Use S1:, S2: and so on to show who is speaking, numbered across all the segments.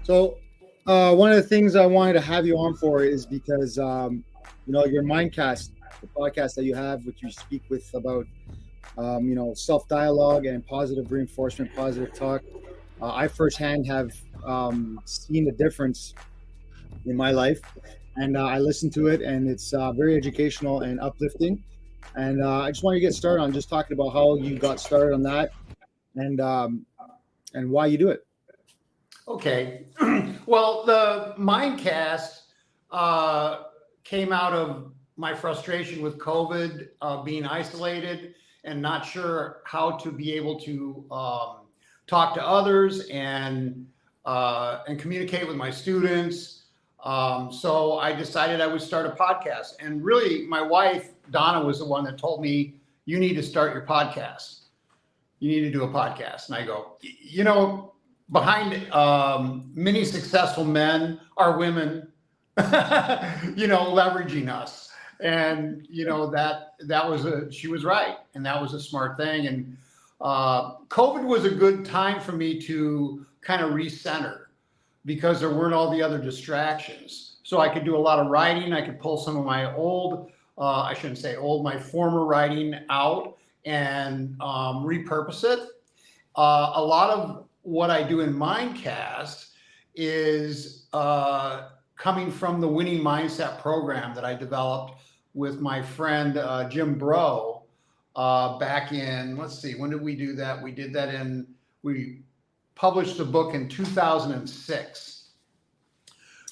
S1: So, one of the things I wanted to have you on for is because, your Mindcast, the podcast that you have, which you speak with about, self dialogue and positive reinforcement, positive talk. I firsthand have seen the difference in my life, and I listen to it, and it's very educational and uplifting. And I just want to get started on just talking about how you got started on that, and um, and why you do it.
S2: Okay. Well, the Mindcast uh, came out of my frustration with COVID, being isolated and not sure how to be able to talk to others and communicate with my students. So I decided I would start a podcast. And really, my wife Donna was the one that told me, "You need to start your podcast. You need to do a podcast." And I go, behind many successful men are women, leveraging us. And, she was right. And that was a smart thing. And COVID was a good time for me to kind of recenter because there weren't all the other distractions. So I could do a lot of writing. I could pull some of my I shouldn't say old, my former writing out and repurpose it. A lot of what I do in Mindcast is coming from the winning mindset program that I developed with my friend Jim Bro back in, let's see, when did we do that? We published the book in 2006.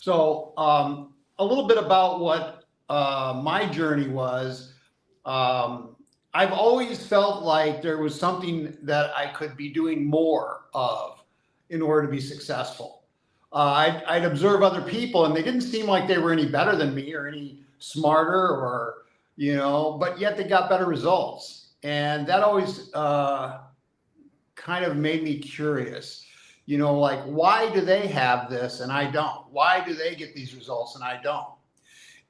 S2: So a little bit about what my journey was. I've always felt like there was something that I could be doing more of in order to be successful. I'd observe other people and they didn't seem like they were any better than me or any smarter but yet they got better results. And that always kind of made me curious, like, why do they have this and I don't? Why do they get these results and I don't?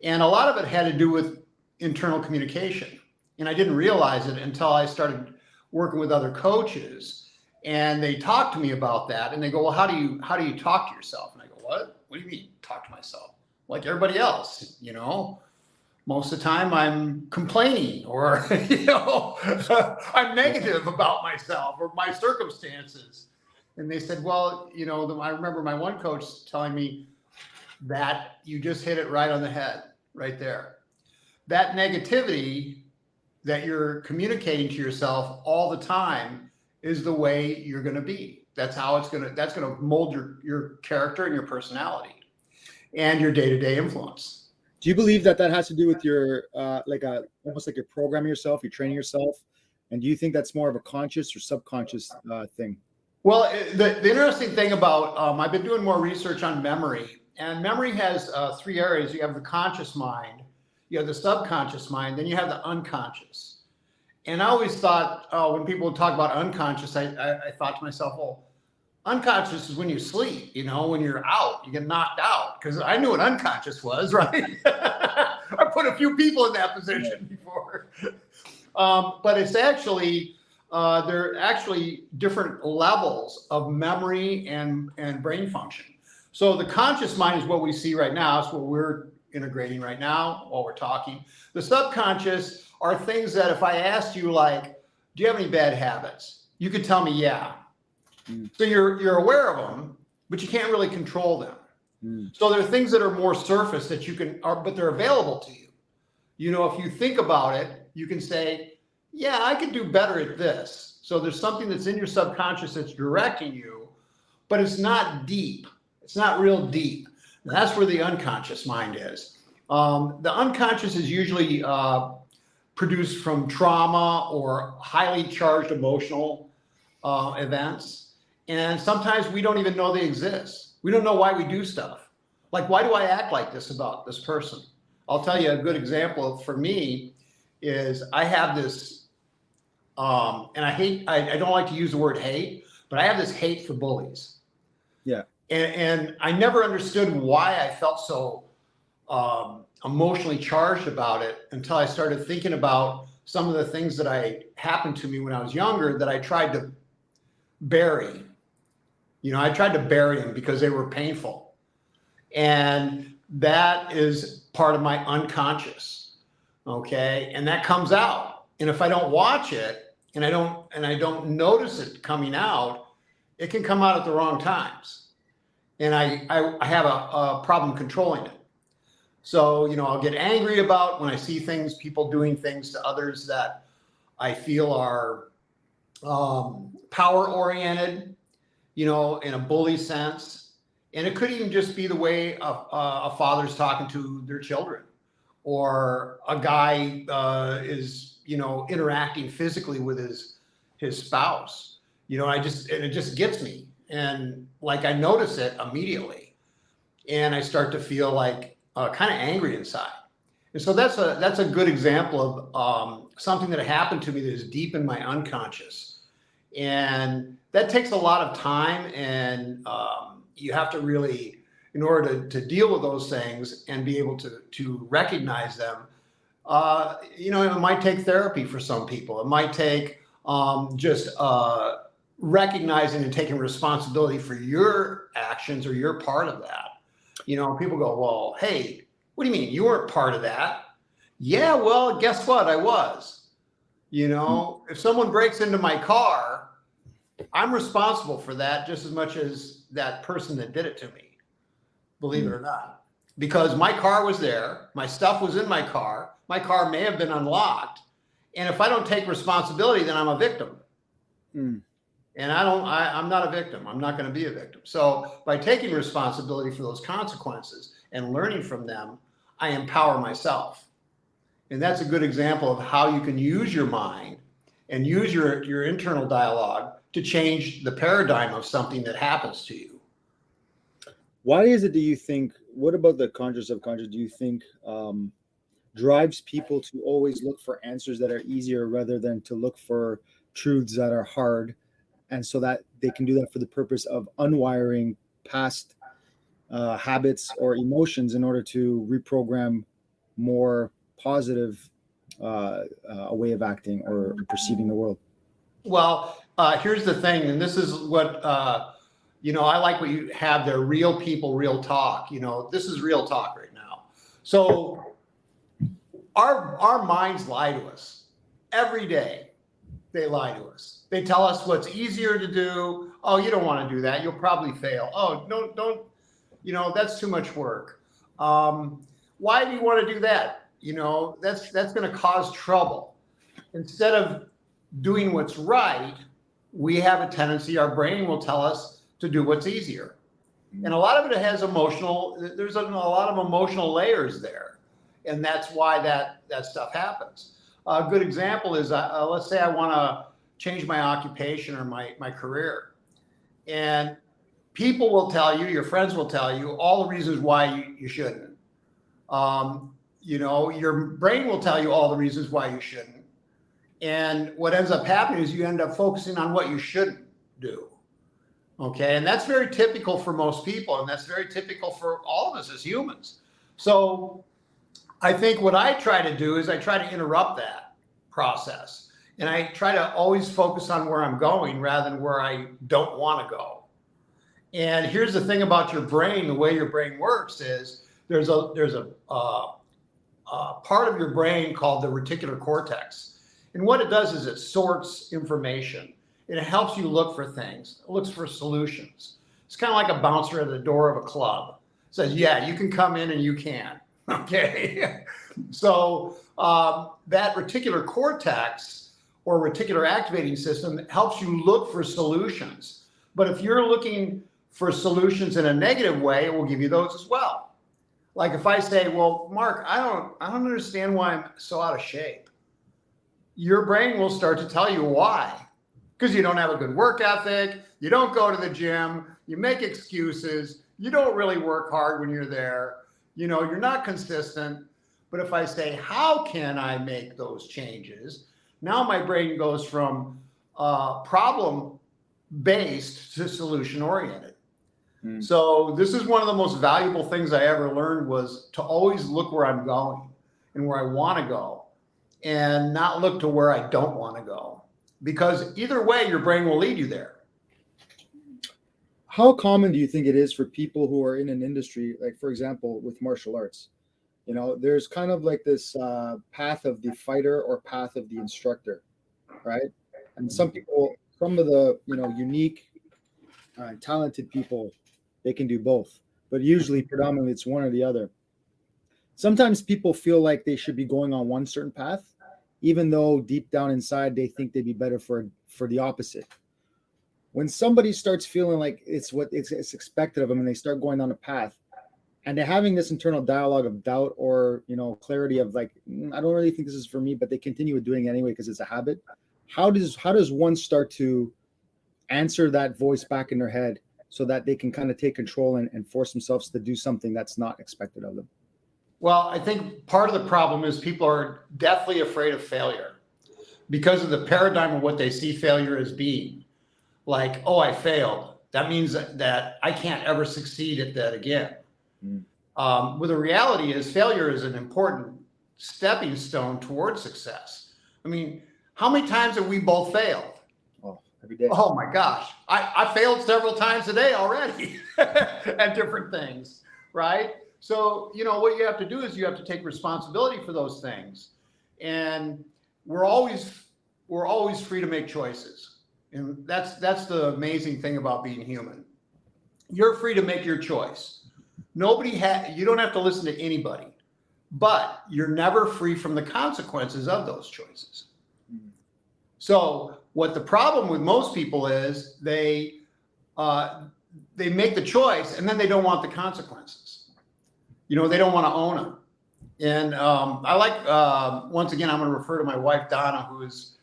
S2: And a lot of it had to do with internal communication. And I didn't realize it until I started working with other coaches and they talked to me about that. And they go, "Well, how do you talk to yourself?" And I go, What do you mean talk to myself? Like everybody else, most of the time I'm complaining or, I'm negative about myself or my circumstances. And they said, well, I remember my one coach telling me that you just hit it right on the head right there. That negativity that you're communicating to yourself all the time is the way you're going to be. That's how that's going to mold your character and your personality and your day-to-day influence.
S1: Do you believe that has to do with your almost like you're programming yourself, you're training yourself? And do you think that's more of a conscious or subconscious thing?
S2: Well, the interesting thing about I've been doing more research on memory, and memory has three areas. You have the conscious mind, you have the subconscious mind, then you have the unconscious. And I always thought, when people would talk about unconscious, I thought to myself, well, unconscious is when you sleep, when you're out, you get knocked out. Because I knew what unconscious was, right? I put a few people in that position before. But it's actually, there are actually different levels of memory and brain function. So the conscious mind is what we see right now. It's what we're integrating right now while we're talking. The subconscious are things that if I asked you, like, do you have any bad habits? You could tell me, yeah. So you're aware of them, but you can't really control them. So there are things that are more surface that but they're available to you. If you think about it, you can say, yeah, I could do better at this. So there's something that's in your subconscious that's directing you, but it's not deep. It's not real deep. And that's where the unconscious mind is. The unconscious is usually produced from trauma or highly charged emotional events. And sometimes we don't even know they exist. We don't know why we do stuff. Like, why do I act like this about this person? I'll tell you a good example for me is I have this, and I don't like to use the word hate, but I have this hate for bullies.
S1: Yeah.
S2: And I never understood why I felt so emotionally charged about it until I started thinking about some of the things that happened to me when I was younger that I tried to bury. I tried to bury them because they were painful. And that is part of my unconscious. Okay. And that comes out. And if I don't watch it and I don't notice it coming out, it can come out at the wrong times. And I have a problem controlling it. So, I'll get angry about when I see people doing things to others that I feel are power oriented, in a bully sense. And it could even just be the way a father's talking to their children, or a guy is, interacting physically with his spouse. And it just gets me. And like, I notice it immediately, and I start to feel like kind of angry inside. And so that's a good example of something that happened to me that is deep in my unconscious. And that takes a lot of time, and you have to really, in order to deal with those things and be able to recognize them, it might take therapy for some people. It might take just recognizing and taking responsibility for your actions or your part of that. People go, well, hey, what do you mean? You weren't part of that. Yeah, well, guess what? I was. If someone breaks into my car, I'm responsible for that just as much as that person that did it to me, believe it or not. Because my car was there, my stuff was in my car may have been unlocked. And if I don't take responsibility, then I'm a victim. And I'm not a victim. I'm not going to be a victim. So by taking responsibility for those consequences and learning from them, I empower myself. And that's a good example of how you can use your mind and use your internal dialogue to change the paradigm of something that happens to you.
S1: Why is it, do you think, what about the conscious subconscious, do you think drives people to always look for answers that are easier rather than to look for truths that are hard? And so that they can do that for the purpose of unwiring past habits or emotions in order to reprogram more positive a way of acting or perceiving the world.
S2: Well, here's the thing, and this is what, I like what you have there, real people, real talk. This is real talk right now. So our minds lie to us every day. They lie to us. They tell us what's easier to do. Oh, you don't want to do that. You'll probably fail. Oh, don't, that's too much work. Why do you want to do that? That's going to cause trouble. Instead of doing what's right, we have a tendency, our brain will tell us to do what's easier. And a lot of it has there's a lot of emotional layers there. And that's why that stuff happens. A good example is, let's say I want to change my occupation or my career. And people will tell you, your friends will tell you all the reasons why you shouldn't. Your brain will tell you all the reasons why you shouldn't. And what ends up happening is you end up focusing on what you shouldn't do. Okay. And that's very typical for most people. And that's very typical for all of us as humans. So I think what I try to do is I try to interrupt that process. And I try to always focus on where I'm going rather than where I don't want to go. And here's the thing about your brain, the way your brain works is there's a part of your brain called the reticular cortex. And what it does is it sorts information and it helps you look for things. It looks for solutions. It's kind of like a bouncer at the door of a club. It says, yeah, you can come in and you can. Okay. So that reticular cortex or reticular activating system helps you look for solutions. But if you're looking for solutions in a negative way, it will give you those as well. Like if I say, well, Mark, I don't understand why I'm so out of shape. Your brain will start to tell you why. Because you don't have a good work ethic, you don't go to the gym, you make excuses, you don't really work hard when you're there, you're not consistent. But if I say, how can I make those changes? Now my brain goes from problem-based to solution-oriented. So this is one of the most valuable things I ever learned, was to always look where I'm going and where I want to go and not look to where I don't want to go, because either way, your brain will lead you there.
S1: How common do you think it is for people who are in an industry, like for example, with martial arts? There's kind of like this path of the fighter or path of the instructor, right? And some people, some of the unique, talented people, they can do both, but usually predominantly it's one or the other. Sometimes people feel like they should be going on one certain path, even though deep down inside they think they'd be better for the opposite. When somebody starts feeling like it's expected of them and they start going down a path and they're having this internal dialogue of doubt or clarity of like, I don't really think this is for me, but they continue with doing it anyway because it's a habit. How does one start to answer that voice back in their head so that they can kind of take control and force themselves to do something that's not expected of them?
S2: Well, I think part of the problem is people are deathly afraid of failure because of the paradigm of what they see failure as being. Like, oh, I failed. That means that I can't ever succeed at that again. Well, the reality is failure is an important stepping stone towards success. I mean, how many times have we both failed?
S1: Oh, every day.
S2: Oh my gosh. I failed several times a day already at different things, right? So, what you have to do is you have to take responsibility for those things. And we're always free to make choices. And that's the amazing thing about being human. You're free to make your choice. You don't have to listen to anybody, but you're never free from the consequences of those choices. So what the problem with most people is they make the choice and then they don't want the consequences. They don't want to own them. And I like, once again, I'm going to refer to my wife, Donna, who is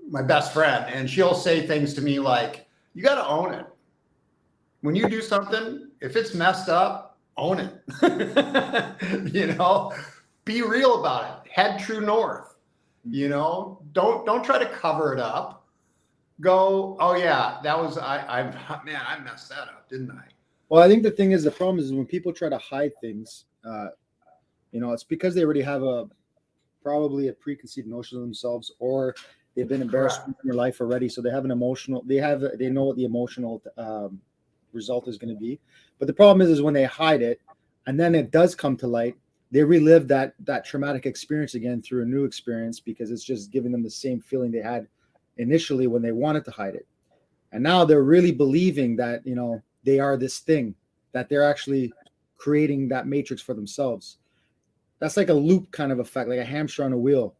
S2: my best friend. And she'll say things to me like, you got to own it. When you do something, if it's messed up, own it. Be real about it. Head true north. Don't try to cover it up. Go, oh yeah, that was I messed that up, didn't I?
S1: Well, I think the problem is when people try to hide things, it's because they already have probably a preconceived notion of themselves, or they've been embarrassed in their life already, so they know what the emotional result is going to be. But the problem is when they hide it and then it does come to light, they relive that traumatic experience again through a new experience because it's just giving them the same feeling they had initially when they wanted to hide it. And now they're really believing that they are this thing, that they're actually creating that matrix for themselves. That's like a loop kind of effect, like a hamster on a wheel.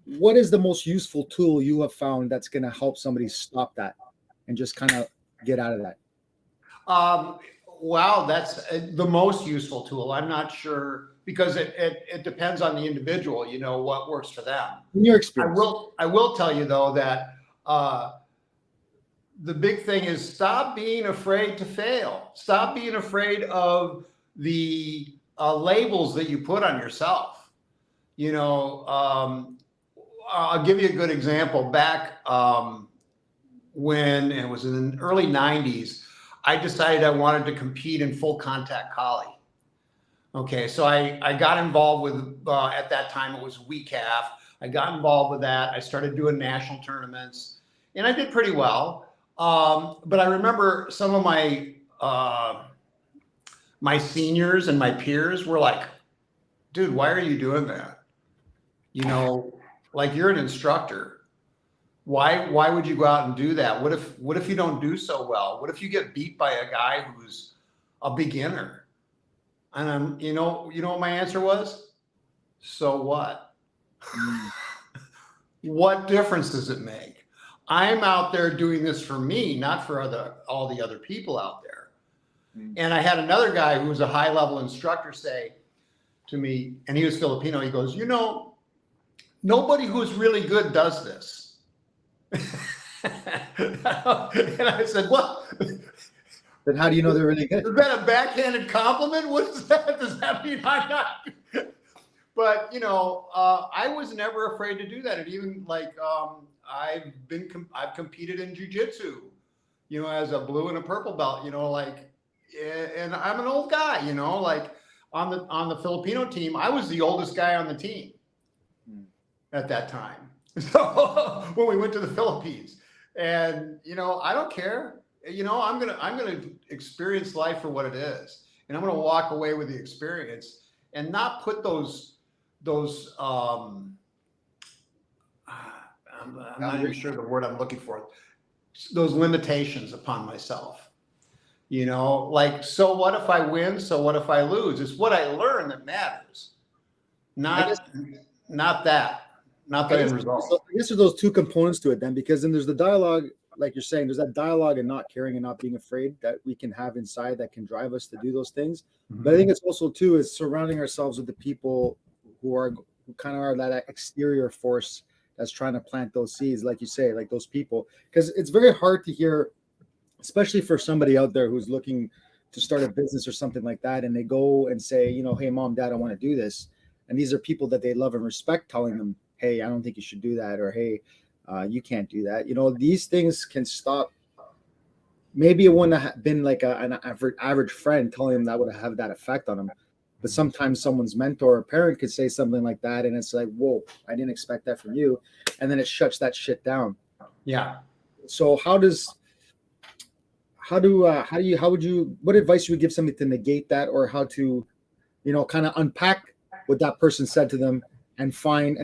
S1: What is the most useful tool you have found that's going to help somebody stop that and just kind of get out of that?
S2: Wow, that's the most useful tool. I'm not sure because it depends on the individual, what works for them.
S1: In your experience.
S2: I will tell you though that the big thing is stop being afraid to fail. Stop being afraid of the labels that you put on yourself. I'll give you a good example. Back when it was in the early 90s, I decided I wanted to compete in full contact collie. Okay, so I got involved with, at that time it was WCAF. I got involved with that. I started doing national tournaments and I did pretty well. But I remember some of my seniors and my peers were like, dude, why are you doing that? Like you're an instructor. Why would you go out and do that? What if you don't do so well? What if you get beat by a guy who's a beginner? And you know what my answer was? So what? What difference does it make? I'm out there doing this for me, not for all the other people out there. And I had another guy who was a high level instructor say to me, and he was Filipino. He goes, nobody who's really good does this. And I said, well,
S1: then how do you know they're really good?
S2: Is that a backhanded compliment? What is that? Does that mean I'm not? But I was never afraid to do that. And even like I've competed in jiu-jitsu, as a blue and a purple belt, and I'm an old guy, like on the Filipino team, I was the oldest guy on the team at that time. So when we went to the Philippines, and I don't care I'm gonna experience life for what it is, and I'm gonna walk away with the experience and not put those I'm not even sure the word I'm looking for, those limitations upon myself. Like, so what if I win? So what if I lose? It's what I learn that matters,
S1: I guess
S2: not not that, not the end result.
S1: I guess there's those two components to it then, because then there's the dialogue, like you're saying, there's that dialogue and not caring and not being afraid that we can have inside that can drive us to do those things. But I think it's also too is surrounding ourselves with the people who kind of are that exterior force that's trying to plant those seeds, like you say, like those people, because it's very hard to hear, especially for somebody out there who's looking to start a business or something like that, and they go and say, hey, mom, dad, I want to do this, and these are people that they love and respect telling them, hey, I don't think you should do that, or hey, you can't do that. These things can stop. Maybe it wouldn't have been like an average friend telling them that would have that effect on them, but sometimes someone's mentor or parent could say something like that, and it's like, whoa, I didn't expect that from you, and then it shuts that shit down.
S2: Yeah.
S1: So what advice would you give somebody to negate that, or how to, kind of unpack what that person said to them and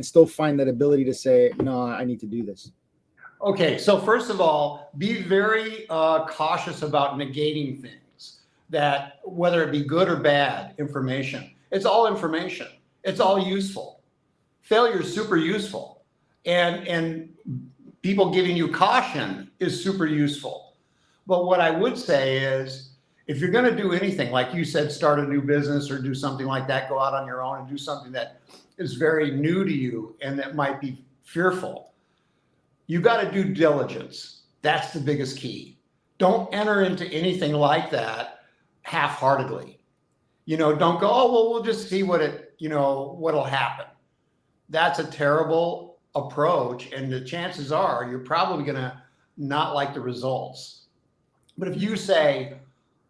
S1: still find that ability to say, no, I need to do this?
S2: Okay, so first of all, be very cautious about negating things, that whether it be good or bad information. It's all information. It's all useful. Failure is super useful, and people giving you caution is super useful. But what I would say is, if you're going to do anything, like you said, start a new business or do something like that, go out on your own and do something that is very new to you and that might be fearful, you got to do diligence. That's the biggest key. Don't enter into anything like that half-heartedly. Don't go, oh, well, we'll just see what'll happen. That's a terrible approach, and the chances are you're probably going to not like the results. But if you say,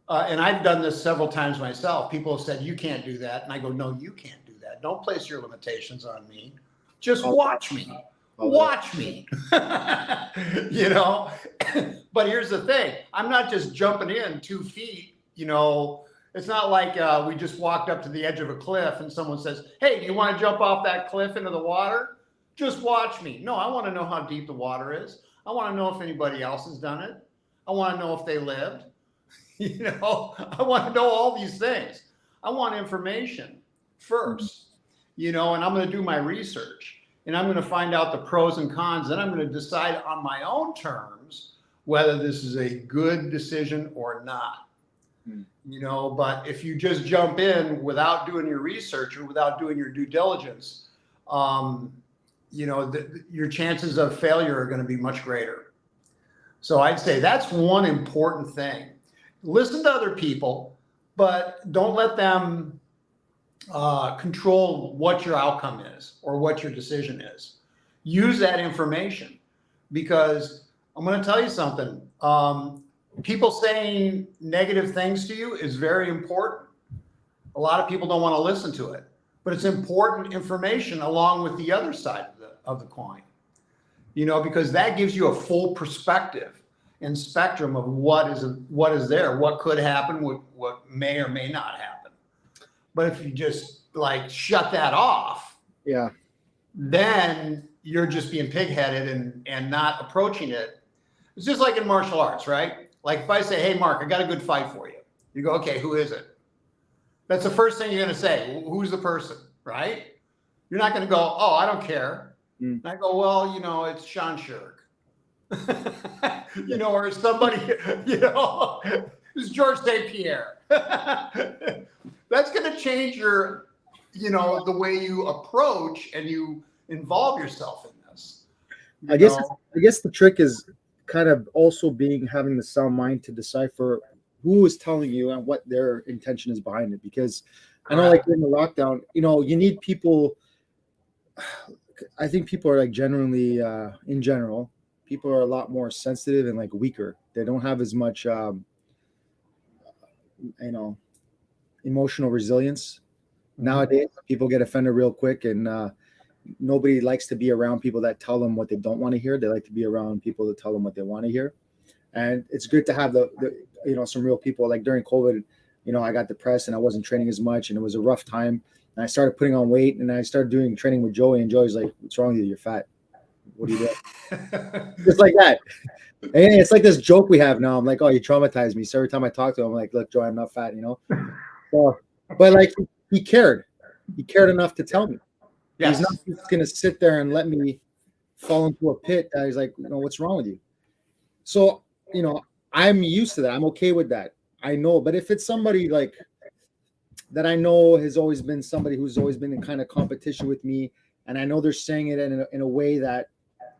S2: and I've done this several times myself, people have said, you can't do that. And I go, no, you can't do that. Don't place your limitations on me. Just watch me. Watch me. But here's the thing. I'm not just jumping in 2 feet. It's not like we just walked up to the edge of a cliff and someone says, hey, do you want to jump off that cliff into the water? Just watch me. No, I want to know how deep the water is. I want to know if anybody else has done it. I want to know if they lived. I want to know all these things. I want information first, and I'm going to do my research, and I'm going to find out the pros and cons. Then I'm going to decide on my own terms whether this is a good decision or not. But if you just jump in without doing your research or without doing your due diligence, your chances of failure are going to be much greater. So I'd say that's one important thing. Listen to other people, but don't let them control what your outcome is or what your decision is. Use that information, because I'm going to tell you something. People saying negative things to you is very important. A lot of people don't want to listen to it, but it's important information along with the other side of the coin, because that gives you a full perspective and spectrum of what is there, what could happen, what may or may not happen. But if you just shut that off, then you're just being pigheaded and not approaching it. It's just like in martial arts, right? Like if I say, hey, Mark, I got a good fight for you. You go, okay, who is it? That's the first thing you're going to say. Who's the person, right? You're not going to go, oh, I don't care. And I go, well, it's Sean Shirk. Or somebody, it's George St. Pierre. That's going to change your, the way you approach and you involve yourself in this.
S1: I guess the trick is kind of also having the sound mind to decipher who is telling you and what their intention is behind it. Because I know, like in the lockdown, you need people. I think people are generally, in general, people are a lot more sensitive and weaker. They don't have as much, emotional resilience. Nowadays, people get offended real quick, and nobody likes to be around people that tell them what they don't want to hear. They like to be around people that tell them what they want to hear. And it's good to have the some real people. Like during COVID, I got depressed and I wasn't training as much, and it was a rough time. And I started putting on weight, and I started doing training with Joey, and Joey's like, "What's wrong with you? You're fat. What are you doing?" Just like that. And it's like this joke we have now. I'm like, "Oh, you traumatized me." So every time I talk to him, I'm like, "Look, Joey, I'm not fat, So, but like he cared. He cared enough to tell me.
S2: Yes.
S1: He's not just gonna sit there and let me fall into a pit that he's like, what's wrong with you? So, I'm used to that. I'm okay with that. I know, but if it's somebody like that I know has always been somebody who's always been in kind of competition with me, and I know they're saying it in a way that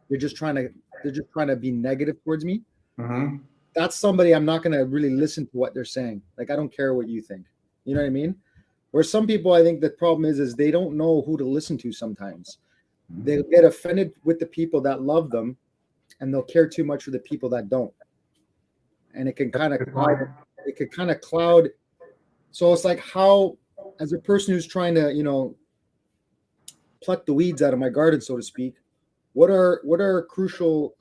S1: they're just trying to be negative towards me.
S2: Mm-hmm.
S1: That's somebody I'm not going to really listen to what they're saying. Like, I don't care what you think. You know what I mean? Where some people, I think the problem is they don't know who to listen to sometimes. They get offended with the people that love them, and they'll care too much for the people that don't. And it can kind of cloud. So it's like, how, as a person who's trying to, pluck the weeds out of my garden, so to speak, what are crucial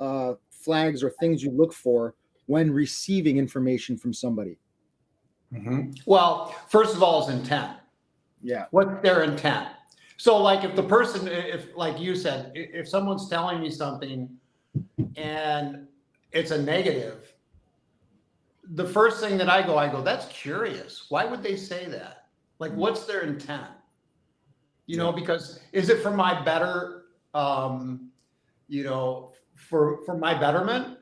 S1: flags or things you look for when receiving information from somebody?
S2: Mm-hmm. Well, first of all, is intent.
S1: Yeah.
S2: What's their intent? So like if the person, if like you said, if someone's telling me something and it's a negative, the first thing that I go, that's curious. Why would they say that? Like, what's their intent? Because is it for my better, for my betterment,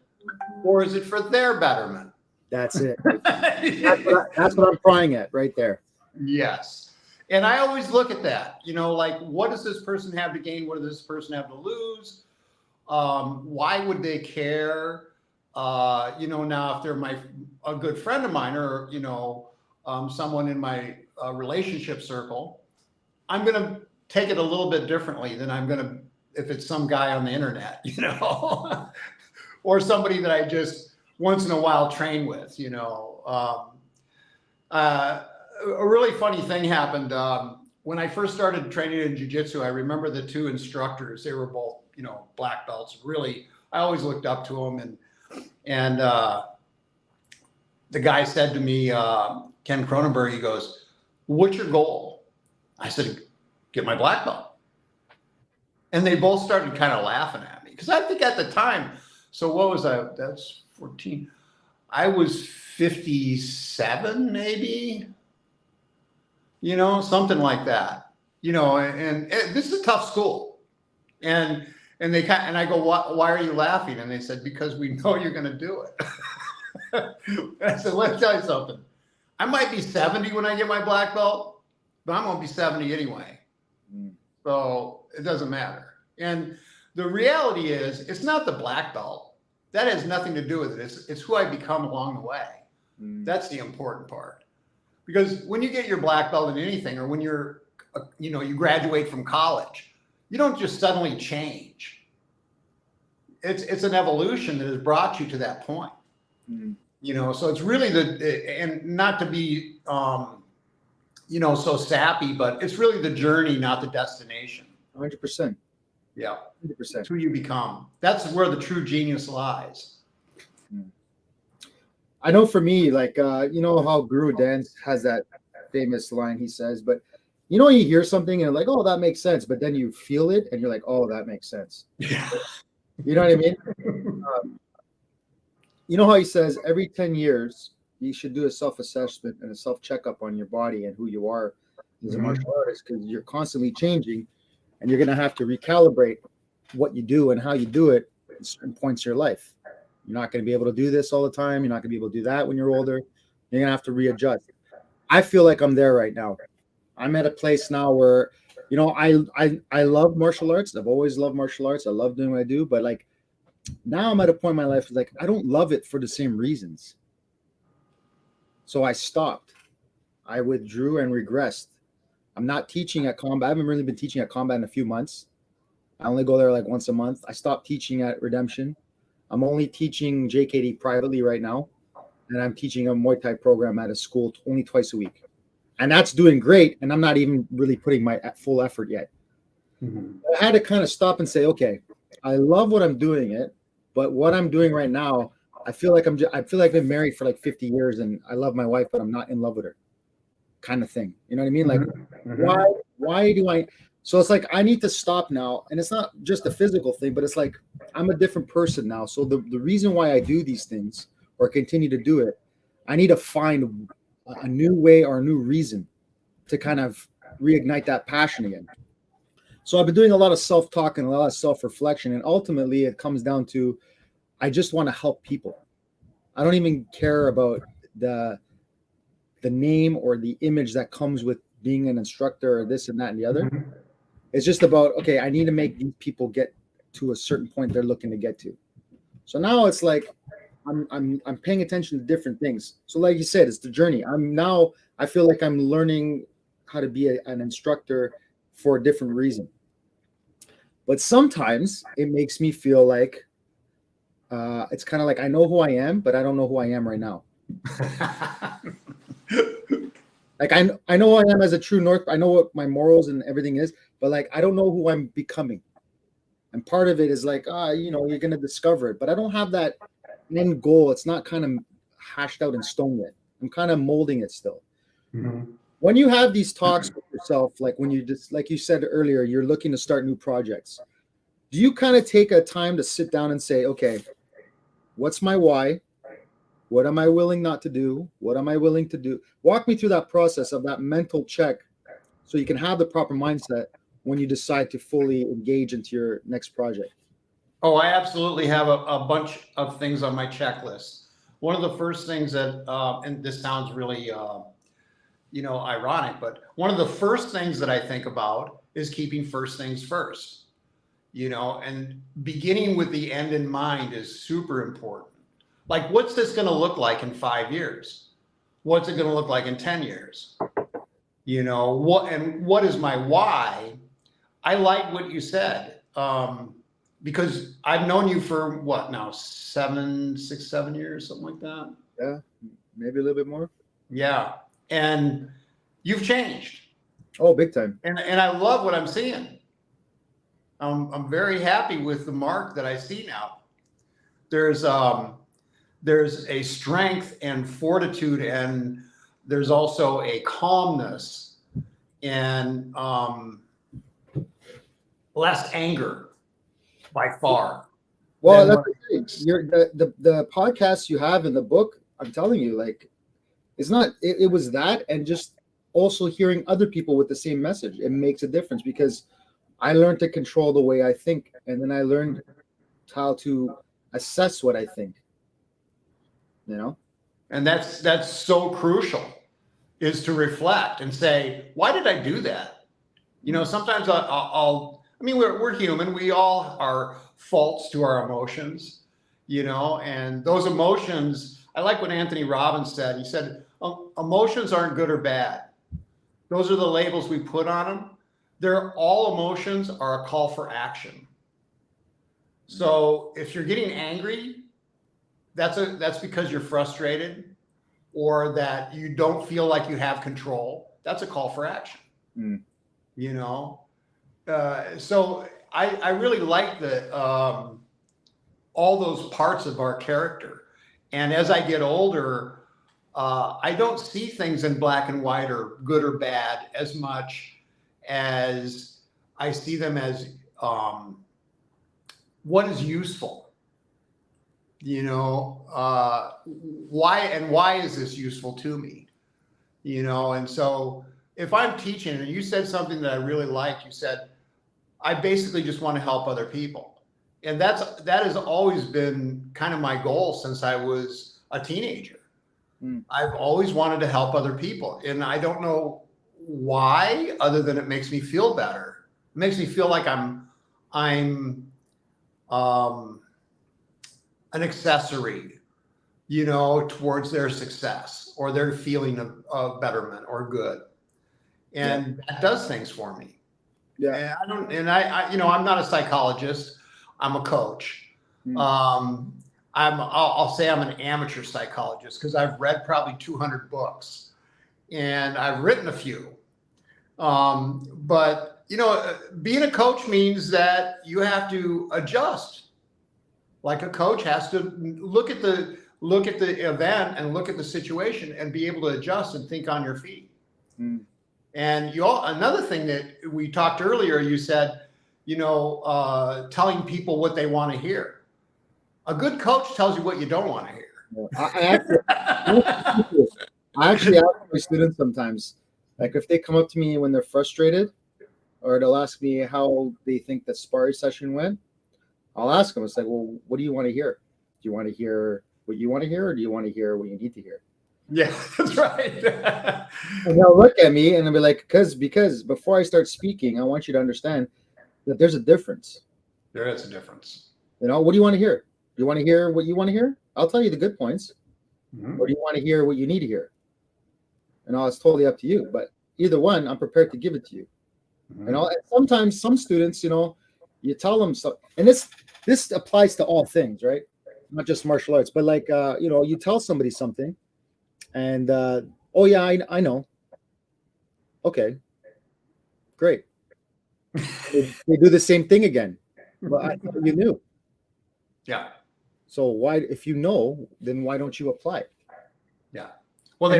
S2: or is it for their betterment?
S1: That's it. That's what I'm prying at right there.
S2: Yes. And I always look at that, like, what does this person have to gain? What does this person have to lose? Why would they care? Now if they're a good friend of mine, or, someone in my relationship circle, I'm going to take it a little bit differently than I'm going to, if it's some guy on the internet, or somebody that I just once in a while train with, a really funny thing happened when I first started training in jiu-jitsu. I remember the two instructors. They were both, black belts. Really, I always looked up to them. And the guy said to me, Ken Cronenberg, he goes, "What's your goal?" I said, "Get my black belt." And they both started kind of laughing at me, because I think at the time, so what was I? That's 14. I was 57, maybe. Something like that, and this is a tough school. And I go, why are you laughing? And they said, because we know you're going to do it. And I said, let me tell you something. I might be 70 when I get my black belt, but I'm going to be 70 anyway. So it doesn't matter. And the reality is, it's not the black belt. That has nothing to do with it. It's who I become along the way. That's the important part. Because when you get your black belt in anything, or when you're, you graduate from college, you don't just suddenly change. It's an evolution that has brought you to that point. So it's really and not to be, so sappy, but it's really the journey, not the destination.
S1: 100%.
S2: Yeah.
S1: 100%.
S2: It's who you become. That's where the true genius lies.
S1: I know for me, like, how Guru Dance has that famous line he says, but you hear something and like, oh, that makes sense. But then you feel it and you're like, oh, that makes sense.
S2: Yeah.
S1: You know what I mean? How he says every 10 years, you should do a self-assessment and a self-checkup on your body and who you are as a martial artist, because you're constantly changing and you're going to have to recalibrate what you do and how you do it at certain points in your life. You're not going to be able to do this all the time. You're not going to be able to do that when you're older. You're going to have to readjust. I feel like I'm there right now. I'm at a place now where, I love martial arts. I've always loved martial arts. I love doing what I do. But like now I'm at a point in my life, like, I don't love it for the same reasons. So I stopped. I withdrew and regressed. I'm not teaching at combat. I haven't really been teaching at combat in a few months. I only go there like once a month. I stopped teaching at Redemption. I'm only teaching JKD privately right now, and I'm teaching a Muay Thai program at a school only twice a week. And that's doing great, and I'm not even really putting my full effort yet. I had to kind of stop and say, okay, I love what I'm doing but what I'm doing right now, I feel like I feel like I've been married for like 50 years and I love my wife, but I'm not in love with her, kind of thing. You know what I mean? Like, why do I? So it's like I need to stop now, and it's not just a physical thing, but it's like I'm a different person now. So the reason why I do these things or continue to do it, I need to find a new way or a new reason to kind of reignite that passion again. So I've been doing a lot of self-talk and a lot of self-reflection, and ultimately it comes down to I just want to help people. I don't even care about the name or the image that comes with being an instructor or this and that and the other. It's just about, okay, I need to make these people get to a certain point they're looking to get to. So now it's like I'm paying attention to different things. So like you said, it's the journey. I feel like I'm learning how to be an instructor for a different reason. But sometimes it makes me feel like it's kind of like I know who I am, but I don't know who I am right now. Like I know who I am as a true North. I know what my morals and everything is, but like I don't know who I'm becoming. And part of it is like, you're gonna discover it, but I don't have that end goal. It's not kind of hashed out in stone yet. I'm kind of molding it still. When you have these talks with yourself, like when you just, like you said earlier, you're looking to start new projects. Do you kind of take a time to sit down and say, okay, what's my why? What am I willing not to do? What am I willing to do? Walk me through that process of that mental check so you can have the proper mindset when you decide to fully engage into your next project.
S2: Oh, I absolutely have a bunch of things on my checklist. One of the first things that, and this sounds really, ironic, but one of the first things that I think about is keeping first things first, and beginning with the end in mind is super important. Like, what's this going to look like in 5 years? What's it going to look like in 10 years? What is my why? I like what you said, because I've known you for what now, 7 years, something like that.
S1: Yeah, maybe a little bit more.
S2: Yeah. And you've changed.
S1: Oh, big time.
S2: And I love what I'm seeing. I'm very happy with the Mark that I see now. There's a strength and fortitude, and there's also a calmness and less anger by far.
S1: Well, that's the thing. The podcast you have in the book, I'm telling you, like, it's not, it was that, and just also hearing other people with the same message. It makes a difference because I learned to control the way I think, and then I learned how to assess what I think.
S2: And that's so crucial, is to reflect and say, why did I do that? Sometimes we're human. We all are faults to our emotions, and those emotions, I like what Anthony Robbins said. He said, emotions aren't good or bad. Those are the labels we put on them. All emotions are a call for action. So if you're getting angry, that's because you're frustrated or that you don't feel like you have control. That's a call for action. So I really like all those parts of our character. And as I get older, I don't see things in black and white or good or bad as much as I see them as what is useful. Why is this useful to me? And so if I'm teaching, and you said something that I really liked, you said, I basically just want to help other people. And that has always been kind of my goal since I was a teenager. I've always wanted to help other people. And I don't know why, other than it makes me feel better. It makes me feel like I'm an accessory, towards their success or their feeling of betterment or good. And that does things for me.
S1: Yeah.
S2: And I'm not a psychologist. I'm a coach. I'll say I'm an amateur psychologist because I've read probably 200 books and I've written a few. But being a coach means that you have to adjust. Like a coach has to look at the event and look at the situation and be able to adjust and think on your feet.
S1: Mm.
S2: And another thing that we talked earlier, you said, telling people what they want to hear. A good coach tells you what you don't want to hear.
S1: I actually ask my students sometimes, like if they come up to me when they're frustrated, or they'll ask me how they think the sparring session went, I'll ask them. It's like, well, what do you want to hear? Do you want to hear what you want to hear, or do you want to hear what you need to hear?
S2: Yeah, that's right.
S1: And they'll look at me and they'll be like, because before I start speaking, I want you to understand that there's a difference.
S2: There is a difference.
S1: What do you want to hear? Do you want to hear what you want to hear? I'll tell you the good points.
S2: Mm-hmm.
S1: Or do you want to hear what you need to hear? It's totally up to you. But either one, I'm prepared to give it to you.
S2: Mm-hmm.
S1: And sometimes some students, you tell them so, and this applies to all things, right? Not just martial arts, but like you tell somebody something, and oh yeah, I know. Okay, great. They do the same thing again. But I thought you knew.
S2: Yeah.
S1: So why, if you know, then why don't you apply?
S2: Yeah. Well, they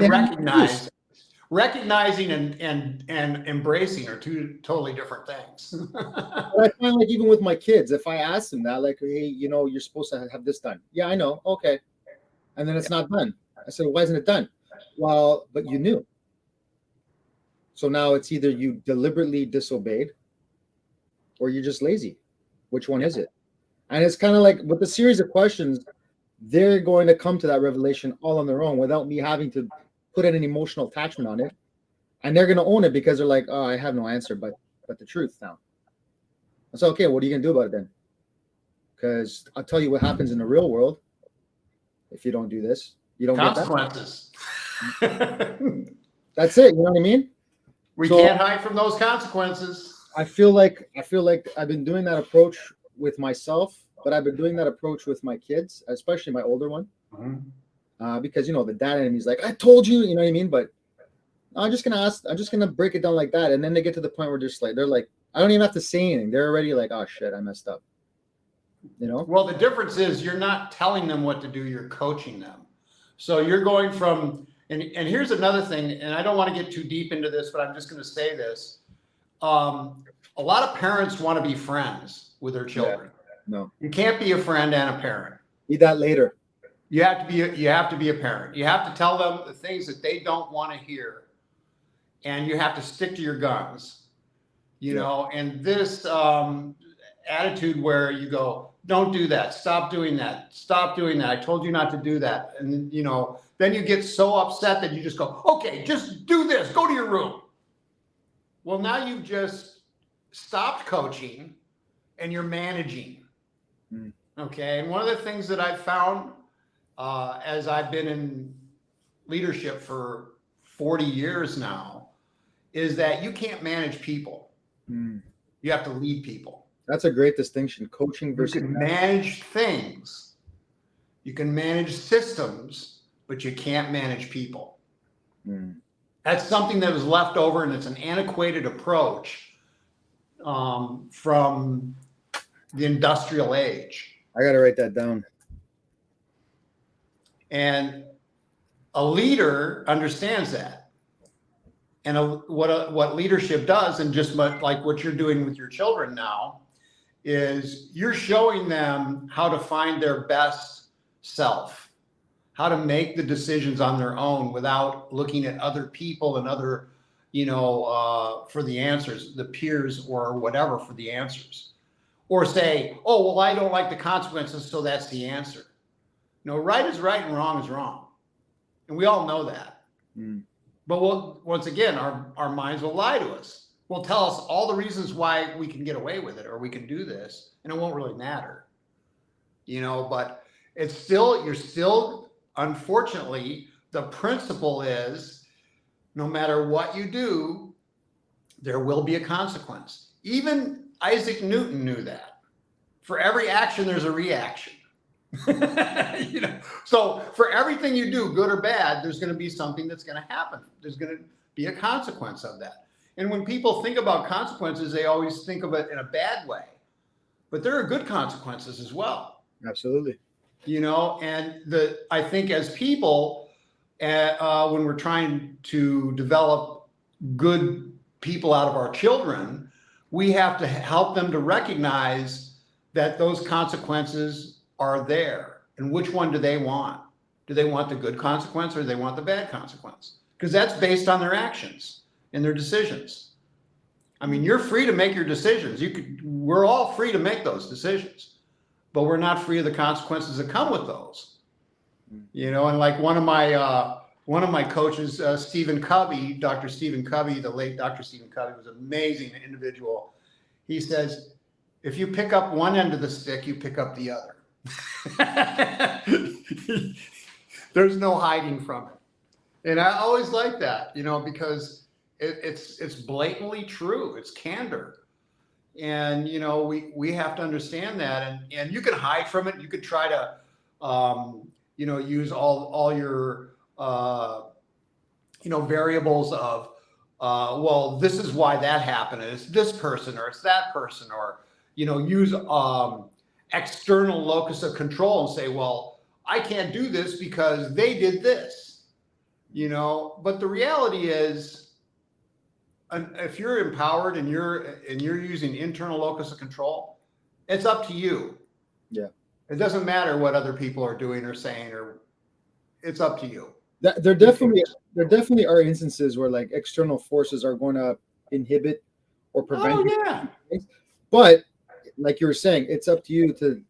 S2: recognizing and embracing are two totally different things.
S1: I find like even with my kids, if I ask them that, like, hey, you're supposed to have this done. Yeah, I know. Okay. And then it's not done. I said, why isn't it done? Well, but you knew. So now it's either you deliberately disobeyed or you're just lazy. Which one is it? And it's kind of like with the series of questions, they're going to come to that revelation all on their own without me having to put an emotional attachment on it. And they're going to own it because they're like, oh, I have no answer, but the truth now. I said, okay, what are you going to do about it then? Because I'll tell you what happens in the real world. If you don't do this, you don't get
S2: consequences.
S1: That's it. You know what I mean?
S2: We can't hide from those consequences.
S1: I feel like I've been doing that approach with myself, but I've been doing that approach with my kids, especially my older one.
S2: Mm-hmm.
S1: Because the dad enemy's like, I told you, you know what I mean? But I'm just gonna break it down like that, and then they get to the point where they're like, I don't even have to say anything. They're already like, oh shit, I messed up. Well,
S2: the difference is you're not telling them what to do, you're coaching them. So you're going from, and here's another thing, and I don't want to get too deep into this, but I'm just going to say this. A lot of parents want to be friends with their children.
S1: Yeah. No,
S2: you can't be a friend and a parent.
S1: Be that later.
S2: You have to be a parent. You have to tell them the things that they don't want to hear, and you have to stick to your guns. And this attitude where you go, don't do that, stop doing that, I told you not to do that, and then you get so upset that you just go, okay, just do this, go to your room. Well, now you've just stopped coaching and you're managing. Okay. And one of the things that I've found as I've been in leadership for 40 years now is that you can't manage people. You have to lead people.
S1: That's a great distinction. Coaching versus
S2: you can manage things. You can manage systems, but you can't manage people. That's something that was left over, and it's an antiquated approach from the industrial age.
S1: I got to write that down.
S2: And a leader understands that. And what leadership does, and just like what you're doing with your children now, is you're showing them how to find their best self, how to make the decisions on their own without looking at other people and other, for the answers, the peers or whatever for the answers. Or say, oh, well, I don't like the consequences, so that's the answer. No, right is right and wrong is wrong. And we all know that. But once again, our minds will lie to us. Will tell us all the reasons why we can get away with it or we can do this, and it won't really matter. But you're still, unfortunately, the principle is no matter what you do, there will be a consequence. Even Isaac Newton knew that. For every action, there's a reaction. So for everything you do, good or bad, there's going to be something that's going to happen. There's going to be a consequence of that. And when people think about consequences, they always think of it in a bad way. But there are good consequences as well.
S1: Absolutely.
S2: And I think as people, when we're trying to develop good people out of our children, we have to help them to recognize that those consequences are there. And which one do they want? Do they want the good consequence or do they want the bad consequence? Because that's based on their actions and their decisions. I mean, you're free to make your decisions. We're all free to make those decisions, but we're not free of the consequences that come with those. And like one of my coaches, Stephen Covey, Dr. Stephen Covey, the late Dr. Stephen Covey, was an amazing individual. He says, if you pick up one end of the stick, you pick up the other. There's no hiding from it. And I always like that, because it's blatantly true. It's candor. And, we have to understand that. And you can hide from it. You could try to, use all your, variables of, well, this is why that happened. It's this person or it's that person, or, use external locus of control and say, well, I can't do this because they did this, but the reality is, if you're empowered and you're using internal locus of control, it's up to you.
S1: Yeah.
S2: It doesn't matter what other people are doing or saying, or it's up to you.
S1: There definitely are instances where like external forces are going to inhibit or prevent.
S2: Oh, yeah.
S1: But like you were saying, it's up to you to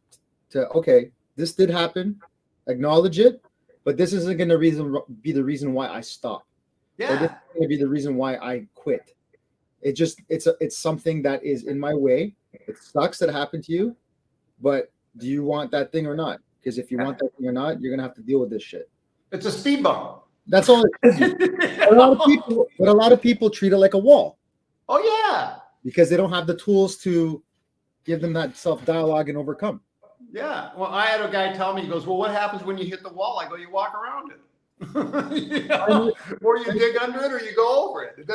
S1: okay, this did happen, acknowledge it, but this isn't going to be the reason why I stop.
S2: Yeah.
S1: Or this is going to be the reason why I quit. It's something that is in my way. It sucks that it happened to you, but do you want that thing or not? Because if you want that thing or not, you're going to have to deal with this shit.
S2: It's a speed bump.
S1: That's all it could be. But a lot of people treat it like a wall.
S2: Oh, yeah.
S1: Because they don't have the tools to give them that self-dialogue and overcome.
S2: Yeah. Well, I had a guy tell me, he goes, well, what happens when you hit the wall? I go, you walk around it. Or you dig under it or you go over it.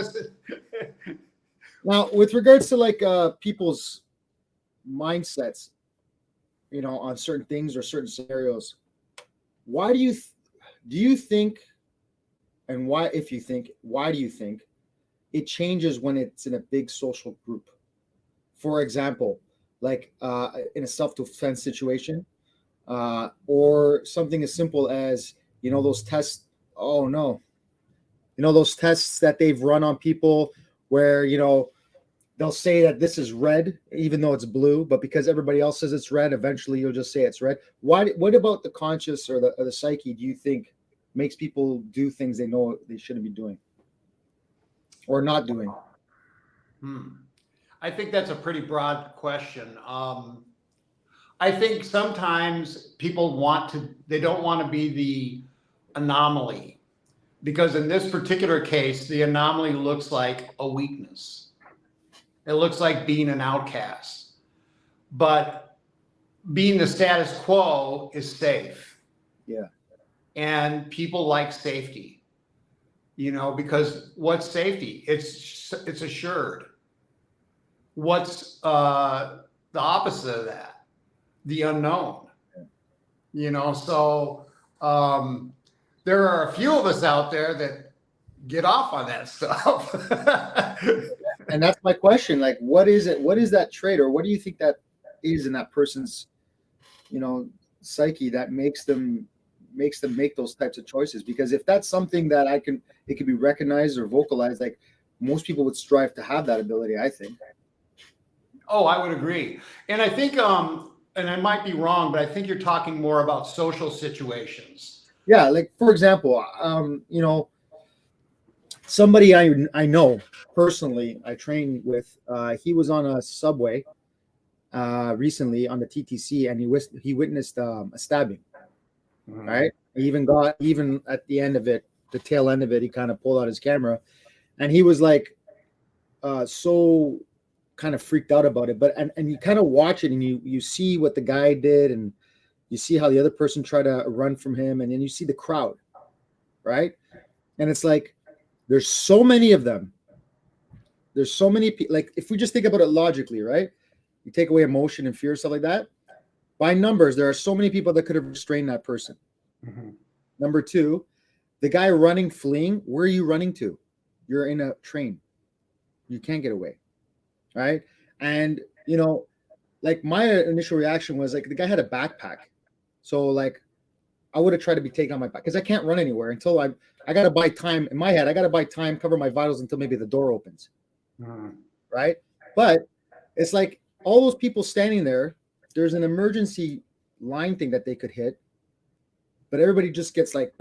S1: Now, with regards to like people's mindsets, on certain things or certain scenarios, why do you think, and why, if you think, why do you think it changes when it's in a big social group? For example, like in a self-defense situation, or something as simple as, those tests. Oh no. Those tests that they've run on people where, they'll say that this is red, even though it's blue, but because everybody else says it's red, eventually you'll just say it's red. What about the conscious or the psyche do you think makes people do things they know they shouldn't be doing or not doing?
S2: I think that's a pretty broad question. I think sometimes people they don't want to be the anomaly, because in this particular case, the anomaly looks like a weakness. It looks like being an outcast, but being the status quo is safe.
S1: Yeah.
S2: And people like safety, because what's safety? It's assured. What's the opposite of that? The unknown. So there are a few of us out there that get off on that stuff.
S1: And that's my question. Like, what is it? What is that trait, or what do you think that is in that person's, psyche that makes them make those types of choices? Because if that's something that it can be recognized or vocalized, like most people would strive to have that ability, I think.
S2: Oh, I would agree. And I think, and I might be wrong, but I think you're talking more about social situations.
S1: Yeah. Like, for example, somebody I know personally, I train with, he was on a subway recently on the TTC, and he witnessed a stabbing. Mm-hmm. Right. He even at the end of it, the tail end of it, he kind of pulled out his camera, and he was like, so kind of freaked out about it. But and you kind of watch it, and you see what the guy did, and you see how the other person tried to run from him, and then you see the crowd, right? And it's like, there's so many of them. There's so many people. Like, if we just think about it logically, right? You take away emotion and fear, stuff like that. by numbers, there are so many people that could have restrained that person.
S2: Mm-hmm.
S1: Number two, the guy running, fleeing, where are you running to? You're in a train. You can't get away, right? And, you know, like my initial reaction was like the guy had a backpack. So like I would have tried to be taken on my back because I can't run anywhere until I got to buy time in my head. I got to buy time, cover my vitals until maybe the door opens. Right. But it's like all those people standing there, there's an emergency line thing that they could hit, but everybody just gets like,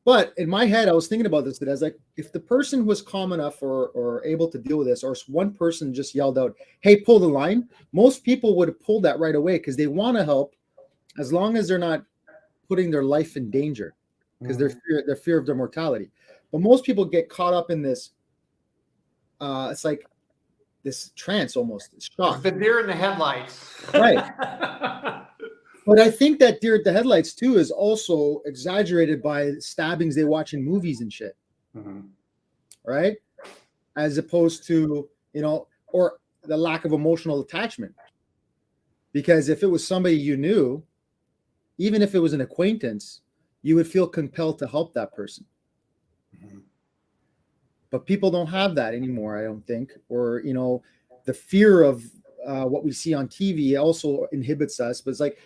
S1: but in my head, I was thinking about this today. I was like, if the person was calm enough or able to deal with this, or one person just yelled out, hey, pull the line, most people would have pulled that right away because they want to help as long as they're not putting their life in danger because their fear of their mortality. But most people get caught up in this. It's like this trance almost. It's shock.
S2: The deer in the headlights.
S1: Right. But I think that deer at the headlights too is also exaggerated by stabbings they watch in movies and shit. Right? As opposed to, you know, or the lack of emotional attachment. Because if it was somebody you knew, even if it was an acquaintance, you would feel compelled to help that person. But people don't have that anymore, I don't think. Or, you know, the fear of what we see on TV also inhibits us. But it's like,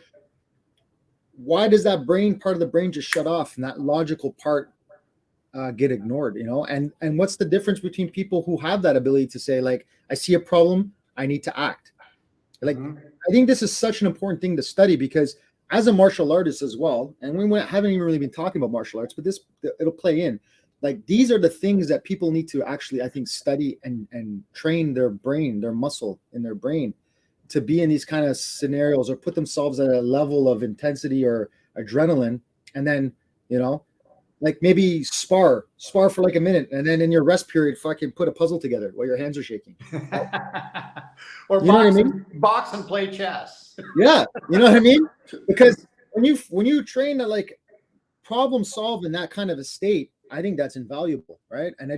S1: why does that part of the brain just shut off and that logical part get ignored, you know? And what's the difference between people who have that ability to say, like, I see a problem, I need to act? Like, I think this is such an important thing to study because as a martial artist as well, and we haven't even really been talking about martial arts, but it'll play in. Like, these are the things that people need to actually, I think, study and train their brain, their muscle in their brain to be in these kind of scenarios or put themselves at a level of intensity or adrenaline. And then, you know, like maybe spar for like a minute. And then in your rest period, fucking put a puzzle together while your hands are shaking.
S2: Or box and play chess.
S1: Yeah. You know what I mean? Because when you train to like problem solve in that kind of a state, I think that's invaluable. Right. And I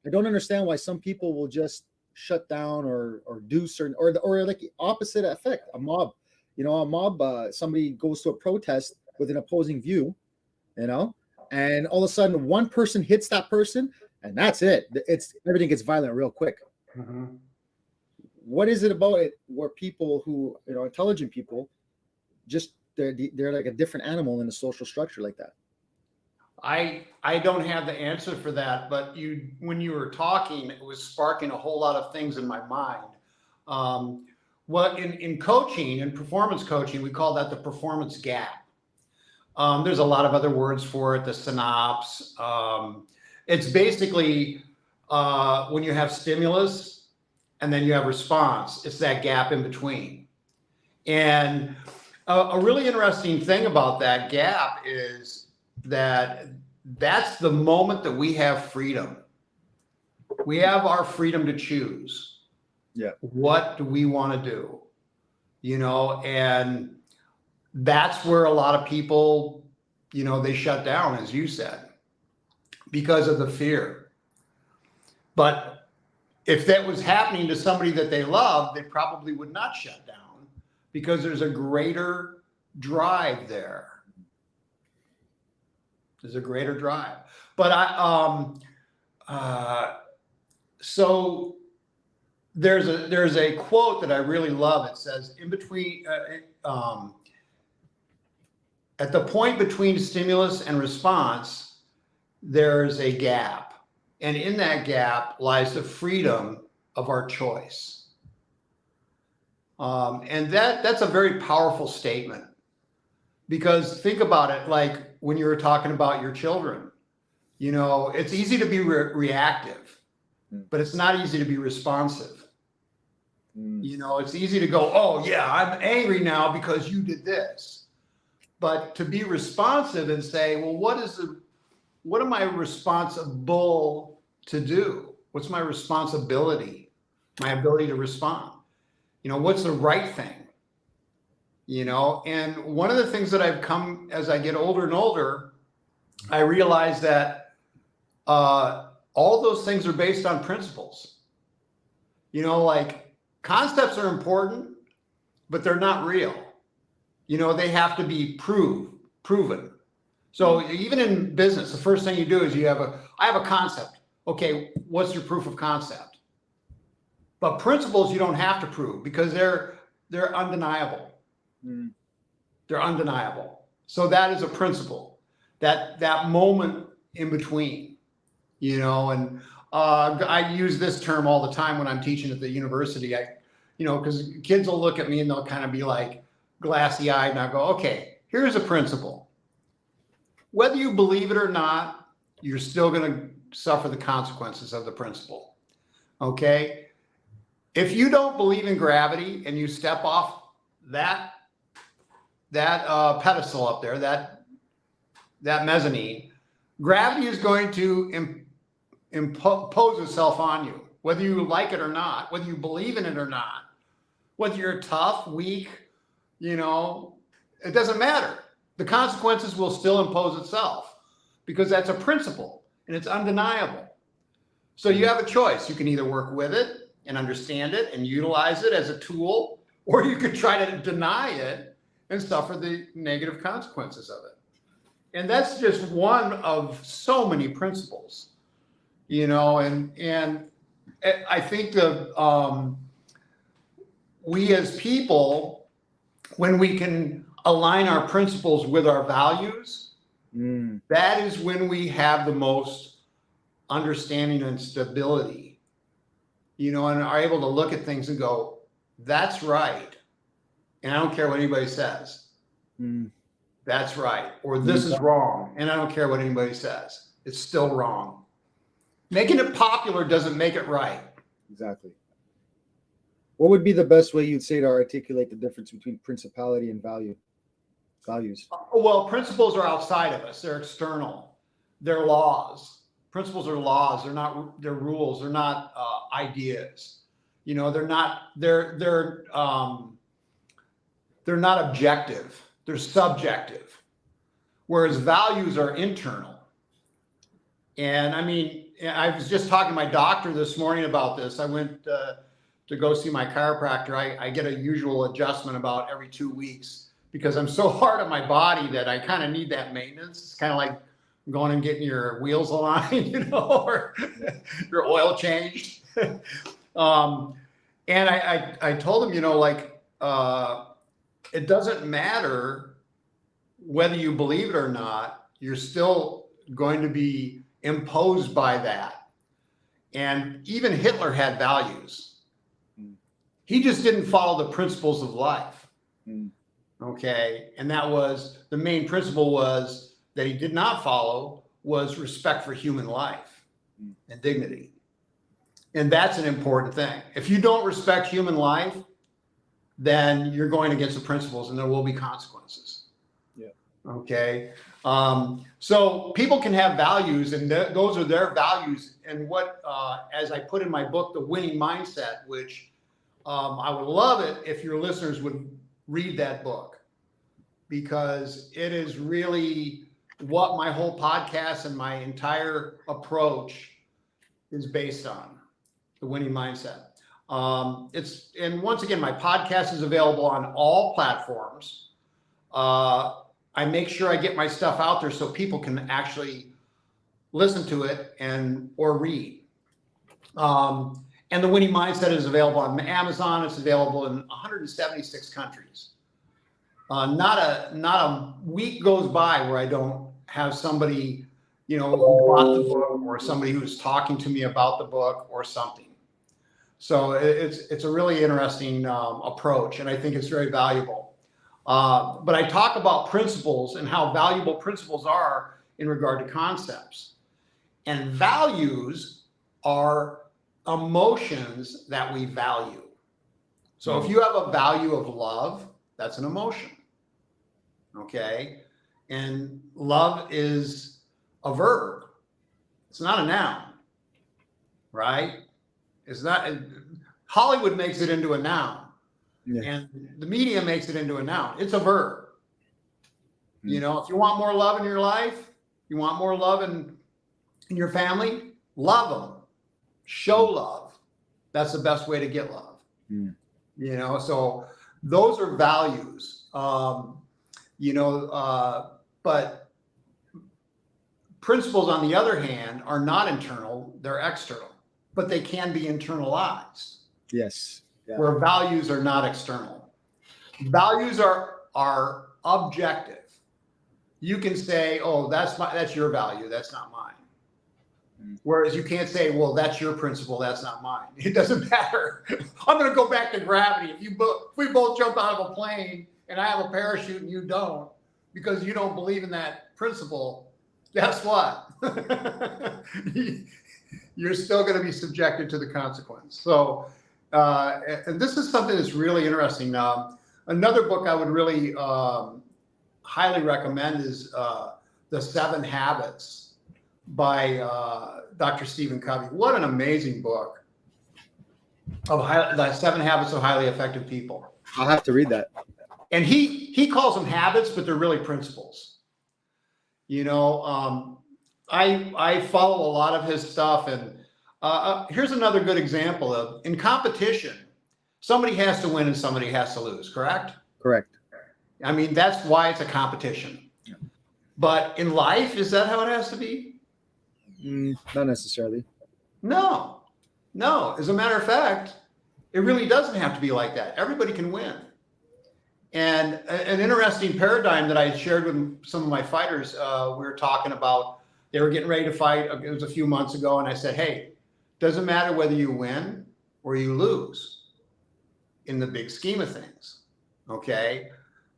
S1: don't understand why some people will just shut down or do certain or like the opposite effect. A mob, somebody goes to a protest with an opposing view, you know, and all of a sudden one person hits that person and that's it. Everything gets violent real quick. What is it about it where people who, you know, intelligent people just they're like a different animal in a social structure like that?
S2: I don't have the answer for that, but when you were talking, it was sparking a whole lot of things in my mind. What in coaching and performance coaching, we call that the performance gap. There's a lot of other words for it, the synapse. It's basically when you have stimulus and then you have response, it's that gap in between. And a really interesting thing about that gap is that's the moment that we have freedom. We have our freedom to choose.
S1: Yeah.
S2: What do we want to do? You know, and that's where a lot of people, you know, they shut down, as you said, because of the fear. But if that was happening to somebody that they love, they probably would not shut down because there's a greater drive there. There's a greater drive. But so there's a quote that I really love. It says, in between, at the point between stimulus and response, there's a gap. And in that gap lies the freedom of our choice. And that's a very powerful statement. Because think about it, like when you were talking about your children, you know, it's easy to be reactive, but it's not easy to be responsive. You know, it's easy to go, oh yeah, I'm angry now because you did this. But to be responsive and say, well, what am I responsible to do? What's my responsibility? My ability to respond? You know, what's the right thing? You know, and one of the things that I've come as I get older and older, I realize that all those things are based on principles. You know, like concepts are important, but they're not real. they have to be proven. So even in business, the first thing you do is I have a concept. Okay, what's your proof of concept? But principles you don't have to prove because they're undeniable.
S1: Mm.
S2: They're undeniable. So that is a principle. That moment in between, and I use this term all the time when I'm teaching at the university. Because kids will look at me and they'll kind of be like glassy eyed, and I'll go, okay, here's a principle. Whether you believe it or not, you're still going to suffer the consequences of the principle. Okay? If you don't believe in gravity and you step off that pedestal up there, that mezzanine, gravity is going to impose itself on you, whether you like it or not, whether you believe in it or not, whether you're tough, weak, it doesn't matter. The consequences will still impose itself because that's a principle and it's undeniable. So you have a choice. You can either work with it and understand it and utilize it as a tool, or you could try to deny it and suffer the negative consequences of it. And that's just one of so many principles, and I think we as people, when we can align our principles with our values, that is when we have the most understanding and stability, and are able to look at things and go, that's right. And I don't care what anybody says. That's right. Or this is wrong. And I don't care what anybody says. It's still wrong. Making it popular doesn't make it right.
S1: Exactly. What would be the best way you'd say to articulate the difference between principality and values?
S2: Well, principles are outside of us. They're external. They're laws. Principles are laws. They're rules. They're not ideas. They're not objective. They're subjective. Whereas values are internal. And I was just talking to my doctor this morning about this. I went to go see my chiropractor. I get a usual adjustment about every 2 weeks because I'm so hard on my body that I kind of need that maintenance. It's kind of like going and getting your wheels aligned, or your oil changed. And I told him, it doesn't matter whether you believe it or not, you're still going to be imposed by that. And even Hitler had values. He just didn't follow the principles of life. Okay. And that was the main principle was that he did not follow was respect for human life and dignity. And that's an important thing. If you don't respect human life, then you're going against the principles and there will be consequences.
S1: Yeah.
S2: Okay. So people can have values and those are their values. And what, as I put in my book, The Winning Mindset, which I would love it if your listeners would read that book, because it is really what my whole podcast and my entire approach is based on. The Winning Mindset. And once again, my podcast is available on all platforms. I make sure I get my stuff out there so people can actually listen to it or read. And the Winning Mindset is available on Amazon. It's available in 176 countries. Not a week goes by where I don't have somebody, who bought the book or somebody who's talking to me about the book or something. So it's a really interesting approach, and I think it's very valuable. But I talk about principles and how valuable principles are in regard to concepts. And values are emotions that we value. So if you have a value of love, that's an emotion. Okay? And love is a verb. It's not a noun. Right? It's not. Hollywood makes it into a noun. Yeah. And the media makes it into a noun. It's a verb. If you want more love in your life, you want more love in your family, love them. Show love. That's the best way to get love. So Those are values, but principles, on the other hand, are not internal, they're external, but they can be internalized.
S1: Yes. Yeah.
S2: Where values are not external. Values are objective. You can say, oh, that's your value, that's not mine. Whereas you can't say, well, that's your principle, that's not mine. It doesn't matter. I'm going to go back to gravity. If we both jump out of a plane and I have a parachute and you don't, because you don't believe in that principle, guess what? You're still going to be subjected to the consequence. So, and this is something that's really interesting. Another book I would really highly recommend is The 7 Habits by Dr. Stephen Covey. What an amazing book of the 7 Habits of Highly Effective People.
S1: I'll have to read that.
S2: And he calls them habits, but they're really principles. I follow a lot of his stuff, and here's another good example of, in competition, somebody has to win and somebody has to lose, correct?
S1: Correct.
S2: I mean, that's why it's a competition. Yeah. But in life, is that how it has to be?
S1: Not necessarily.
S2: No. As a matter of fact, it really doesn't have to be like that. Everybody can win. And an interesting paradigm that I shared with some of my fighters, we were talking about, they were getting ready to fight. It was a few months ago. And I said, hey, doesn't matter whether you win or you lose in the big scheme of things. Okay.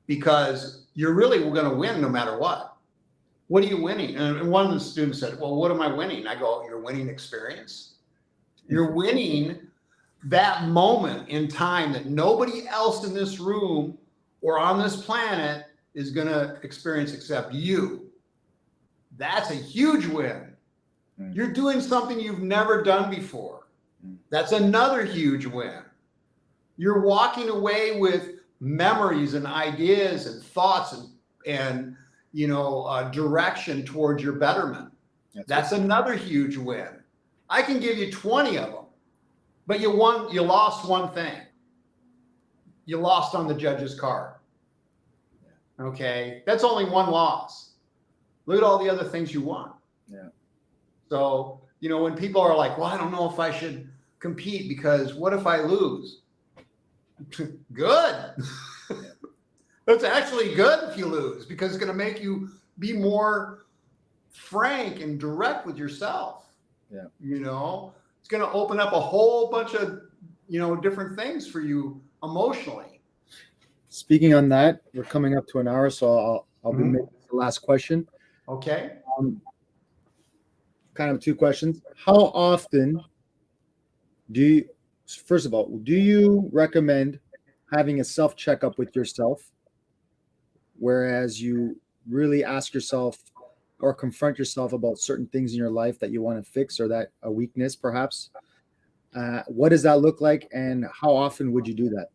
S2: Because you're really going to win no matter what. What are you winning? And one of the students said, well, what am I winning? I go, you're winning experience. You're winning that moment in time that nobody else in this room or on this planet is going to experience except you. That's a huge win. You're doing something you've never done before. That's another huge win. You're walking away with memories and ideas and thoughts and direction towards your betterment. That's another huge win. I can give you 20 of them, but you lost one thing. You lost on the judge's card. Okay. That's only one loss. Look at all the other things you won.
S1: Yeah.
S2: So, when people are like, well, I don't know if I should compete because what if I lose? Good. It's actually good if you lose, because it's going to make you be more frank and direct with yourself.
S1: Yeah.
S2: It's going to open up a whole bunch of, different things for you emotionally.
S1: Speaking on that, we're coming up to an hour, so I'll be making the last question.
S2: Okay.
S1: Kind of 2 questions. How often first of all, do you recommend having a self checkup with yourself, whereas you really ask yourself or confront yourself about certain things in your life that you want to fix, or that a weakness perhaps? What does that look like, and how often would you do that?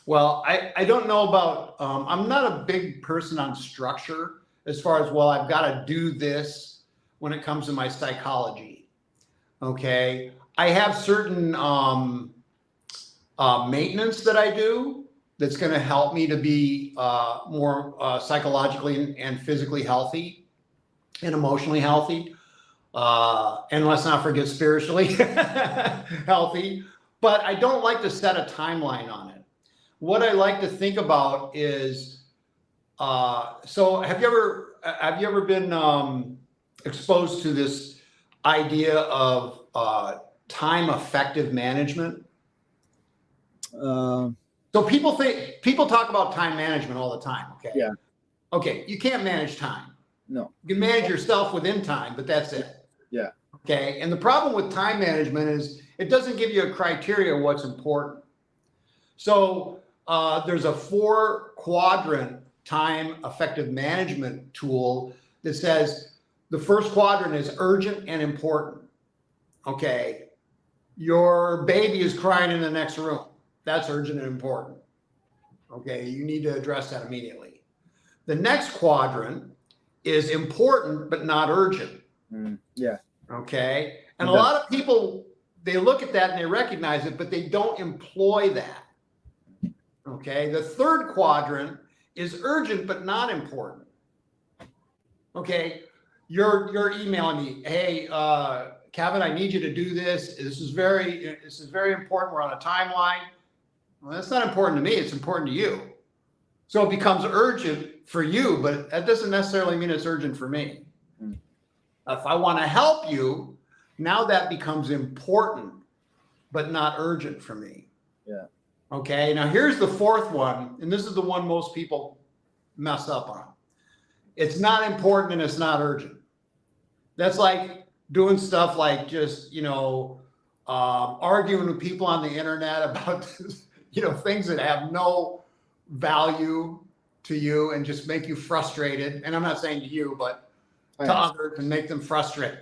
S2: Well, I don't know about, I'm not a big person on structure as far as, well, I've got to do this when it comes to my psychology. Okay. I have certain maintenance that I do that's going to help me to be more psychologically and physically healthy and emotionally healthy. And let's not forget spiritually healthy. But I don't like to set a timeline on it. What I like to think about is, so have you ever been exposed to this idea of time effective management? So people talk about time management all the time. Okay.
S1: Yeah.
S2: Okay. You can't manage time.
S1: No.
S2: You can manage yourself within time, but that's it.
S1: Yeah.
S2: Okay. And the problem with time management is it doesn't give you a criteria of what's important. So there's a 4-quadrant time effective management tool that says the first quadrant is urgent and important. Okay. Your baby is crying in the next room. That's urgent and important. Okay. You need to address that immediately. The next quadrant is important, but not urgent.
S1: Yeah.
S2: Okay. And a lot of people, they look at that and they recognize it, but they don't employ that. Okay. The third quadrant is urgent but not important. Okay. You're emailing me, hey, Kevin, I need you to do this. This is very important. We're on a timeline. Well, that's not important to me. It's important to you. So it becomes urgent for you, but that doesn't necessarily mean it's urgent for me. If I want to help you, now that becomes important, but not urgent for me.
S1: Yeah.
S2: Okay. Now here's the fourth one, and this is the one most people mess up on. It's not important and it's not urgent. That's like doing stuff like just, arguing with people on the internet about, things that have no value to you and just make you frustrated. And I'm not saying to you, but to others, and make them frustrated.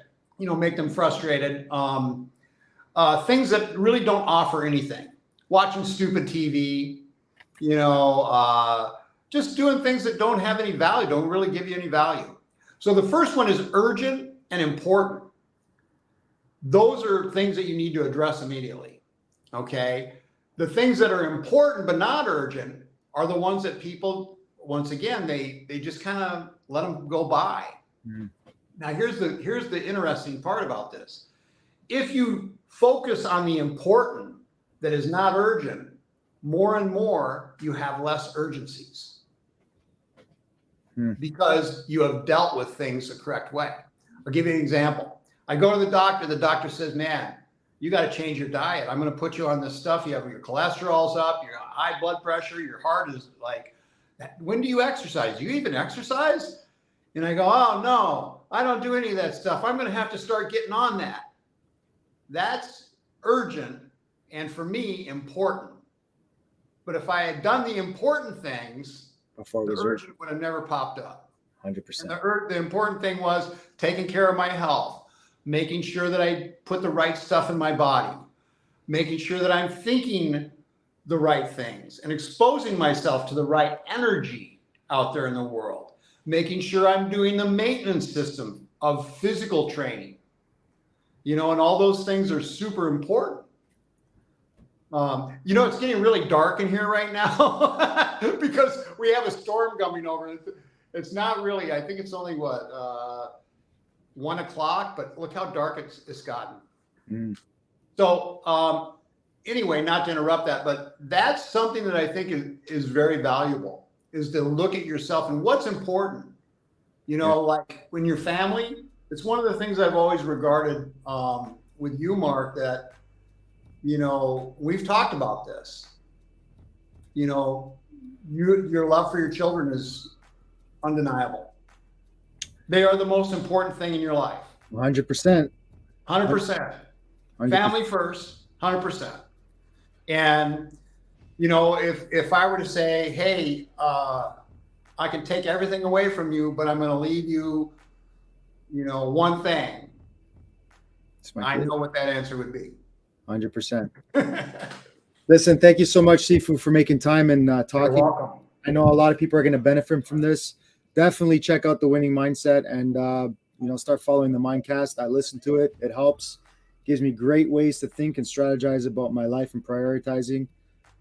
S2: Things that really don't offer anything. Watching stupid TV, just doing things that don't have any value, don't really give you any value. So the first one is urgent and important. Those are things that you need to address immediately. Okay. The things that are important but not urgent are the ones that people, once again, they just kind of let them go by. Mm-hmm. Now here's the interesting part about this. If you focus on the important that is not urgent, more and more you have less urgencies. Because you have dealt with things the correct way. I'll give you an example. I go to the doctor says, man, you got to change your diet. I'm going to put you on this stuff. You have your cholesterol's up, your high blood pressure, your heart is like, when do you exercise? Do you even exercise? And I go, oh no, I don't do any of that stuff. I'm going to have to start getting on that. That's urgent and for me, important. But if I had done the important things, before the urgent would have never popped up.
S1: 100%.
S2: And the important thing was taking care of my health, making sure that I put the right stuff in my body, making sure that I'm thinking the right things and exposing myself to the right energy out there in the world, making sure I'm doing the maintenance system of physical training, and all those things are super important. It's getting really dark in here right now because we have a storm coming over. It's not really, I think it's only 1 o'clock, but look how dark it's gotten. So anyway, not to interrupt that, but that's something that I think is very valuable, is to look at yourself and what's important. Like when your family, it's one of the things I've always regarded with you, Mark, that we've talked about this. Your love for your children is undeniable. They are the most important thing in your life.
S1: 100%.
S2: 100%. Family first, 100%. And, if I were to say, hey, I can take everything away from you, but I'm going to leave you, one thing, I know what that answer would be.
S1: 100%. Listen, thank you so much, Sifu, for making time and talking.
S2: You're welcome.
S1: I know a lot of people are going to benefit from this. Definitely check out the Winning Mindset and start following the Mindcast. I listen to it. It helps. Gives me great ways to think and strategize about my life and prioritizing.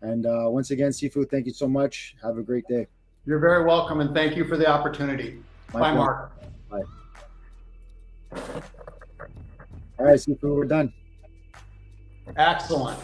S1: And once again, Sifu, thank you so much. Have a great day.
S2: You're very welcome, and thank you for the opportunity. Bye, Mark.
S1: Bye. All right, Sifu, we're done.
S2: Excellent.